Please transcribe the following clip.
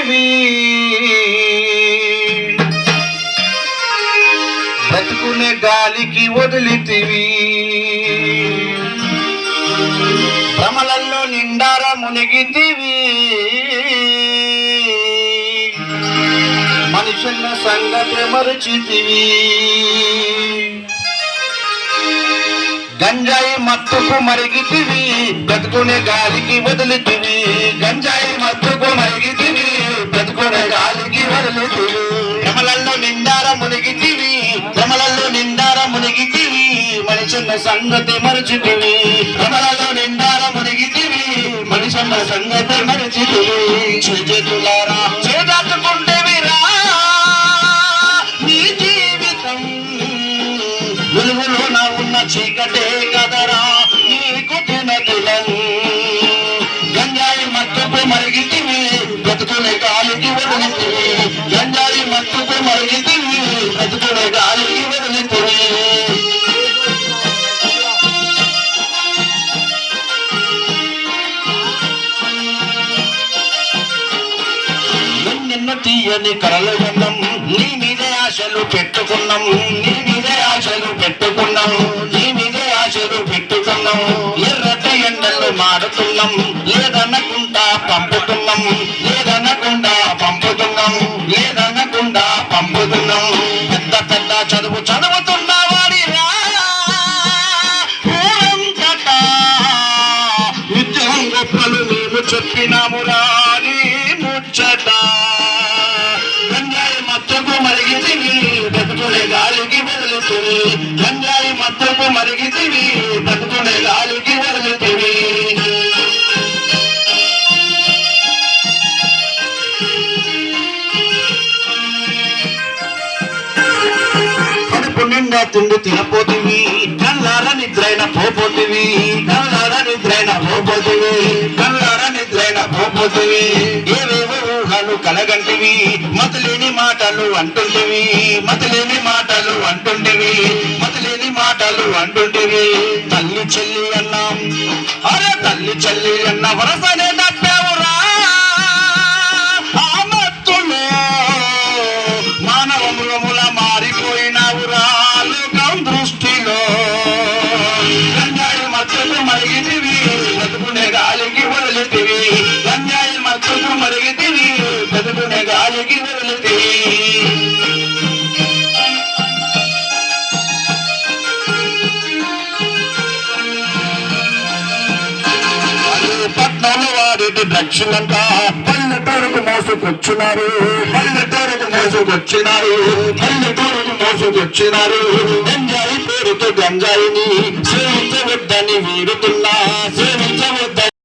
మరిగితివి బ్రతుకునే గాలికి వదిలితివి భ్రమలలో నిండార మునిగితివి మనుషుల సంగతి మరచితివి గంజాయి మత్తుకు మరిగితివి బ్రతుకునే గాలికి వదిలితివి గంజాయి మత్తుకు మరిగితివి బ్రతుకునే గాలికి వదిలితివి భ్రమలలో నిండార మునిగితివి భ్రమలలో నిండార మునిగితివి మనుషుల సంగతి మరచితివి భ్రమలలో నిండార మునిగితివి మనుషుల సంగతి మరచితివి చేతులారా చేదాచుకుంటేవిరా నీ జీవితం వెలుగులో నా ఉన్న చీకటే కదరా నీకు తినతులం గంజాయి మత్తుకు మరిగితివి బ్రతుకునే గాలికి వదిలితివి గంజాయి మత్తుకు మరిగితివి బ్రతుకునే గాలికి వదిలితివి నిన్ను తీయని కలలు ఉన్నాం నీ మీదే ఆశలు పెట్టుకున్నాం నీ మీదే ఆశలు పెట్టుకున్నాం నీ మీదే ఆశలు పెట్టుకున్నాం ఎర్రటి ఎండలు మాడుతున్నాం లేదనకుండా పంపుతున్నాం లేదనకుండా పంపుతున్నాం లేదనకుండా పంపుతున్నాం పెద్ద పెద్ద చదువు చదువుతున్న వాడిరా ఊరంతట నిత్యం గొప్పలు మేము చెప్పినామురా నీ ముచ్చట గంజాయి మత్తుకు మరిగితివి బ్రతుకునే గాలికి వదిలితివి గంజాయి మత్తుకు మరిగితివి బ్రతుకునే గాలికి వదిలితివి కడుపు నిండా తిండి తినపోతివి కళ్ళార నిద్రైన పోపోతివి కళ్ళార నిద్రైన పోపోతివి కళ్ళార నిద్రైన పోపోతివి ఏవేవో ఊహలు కలగంటివి మతలేని మాటలు అంటుంటివి మతలేని మాటలు అంటుంటివి మతలేని మాటలు అంటుంటివి తల్లి చెల్లి అన్నాం అరే తల్లి చెల్లి అన్న వరసనే తప్పావురా ఆ మత్తులో మానవములముల మారిపోయినావురా లోకం దృష్టిలో గంజాయి మత్తుకు మరిగితివి బ్రతుకునే గాలికి వదిలితివి గంజాయి మత్తుకు మరిగితివి బ్రతుకునే గాలికి వదిలితివి పట్నాల వారికి దక్షిణంట పల్లెటూరుకు మోసుకొచ్చినారు పల్లెటూరుకు మోసుకొచ్చినారు పల్లెటూరుకు మోసుకొచ్చినారు గంజాయి పేరుతో గంజాయిని